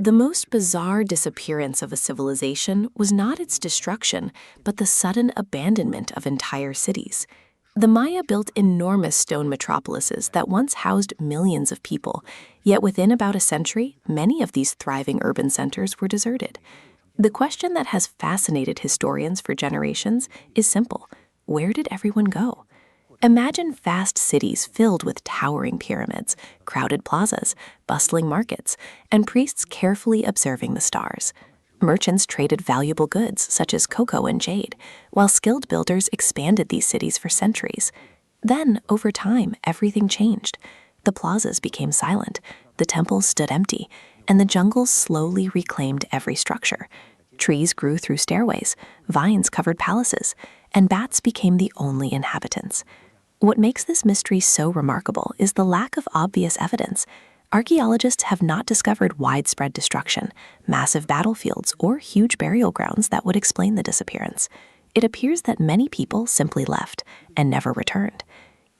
The most bizarre disappearance of a civilization was not its destruction, but the sudden abandonment of entire cities. The Maya built enormous stone metropolises that once housed millions of people, yet within about a century, many of these thriving urban centers were deserted. The question that has fascinated historians for generations is simple: where did everyone go? Imagine vast cities filled with towering pyramids, crowded plazas, bustling markets, and priests carefully observing the stars. Merchants traded valuable goods, such as cocoa and jade, while skilled builders expanded these cities for centuries. Then, over time, everything changed. The plazas became silent, the temples stood empty, and the jungles slowly reclaimed every structure. Trees grew through stairways, vines covered palaces, and bats became the only inhabitants. What makes this mystery so remarkable is the lack of obvious evidence. Archaeologists have not discovered widespread destruction, massive battlefields, or huge burial grounds that would explain the disappearance. It appears that many people simply left and never returned.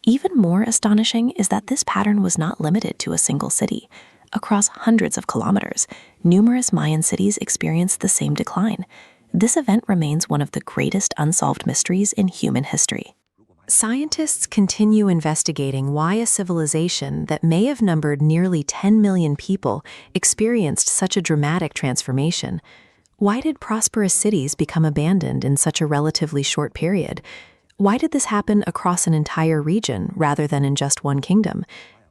Even more astonishing is that this pattern was not limited to a single city. Across hundreds of kilometers, numerous Mayan cities experienced the same decline. This event remains one of the greatest unsolved mysteries in human history. Scientists continue investigating why a civilization that may have numbered nearly 10 million people experienced such a dramatic transformation. Why did prosperous cities become abandoned in such a relatively short period? Why did this happen across an entire region rather than in just one kingdom?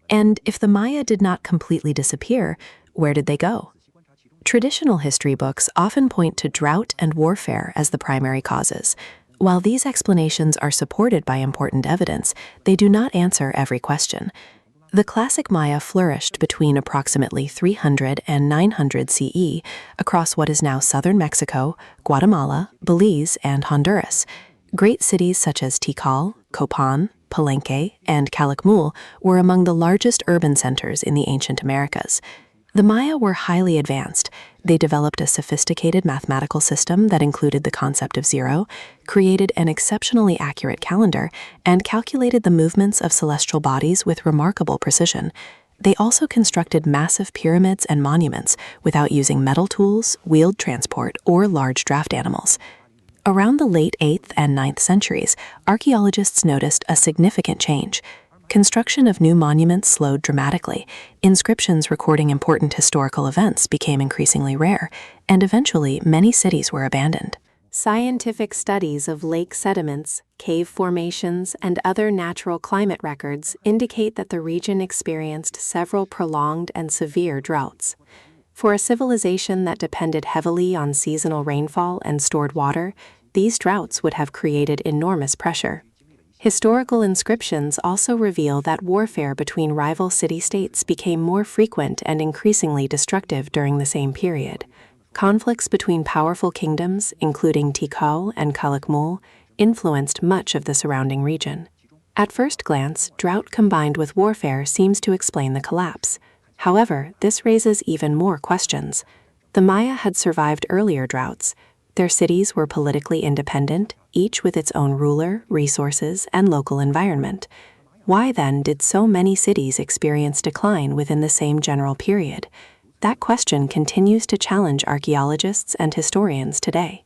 And if the Maya did not completely disappear, where did they go? Traditional history books often point to drought and warfare as the primary causes. While these explanations are supported by important evidence, they do not answer every question. The classic Maya flourished between approximately 300 and 900 CE across what is now southern Mexico, Guatemala, Belize, and Honduras. Great cities such as Tikal, Copan, Palenque, and Calakmul were among the largest urban centers in the ancient Americas. The Maya were highly advanced. They developed a sophisticated mathematical system that included the concept of zero, created an exceptionally accurate calendar, and calculated the movements of celestial bodies with remarkable precision. They also constructed massive pyramids and monuments without using metal tools, wheeled transport, or large draft animals. Around the late 8th and 9th centuries, archaeologists noticed a significant change. Construction of new monuments slowed dramatically, inscriptions recording important historical events became increasingly rare, and eventually many cities were abandoned. Scientific studies of lake sediments, cave formations, and other natural climate records indicate that the region experienced several prolonged and severe droughts. For a civilization that depended heavily on seasonal rainfall and stored water, these droughts would have created enormous pressure. Historical inscriptions also reveal that warfare between rival city-states became more frequent and increasingly destructive during the same period. Conflicts between powerful kingdoms, including Tikal and Calakmul, influenced much of the surrounding region. At first glance, drought combined with warfare seems to explain the collapse. However, this raises even more questions. The Maya had survived earlier droughts. Their cities were politically independent, each with its own ruler, resources, and local environment. Why then did so many cities experience decline within the same general period? That question continues to challenge archaeologists and historians today.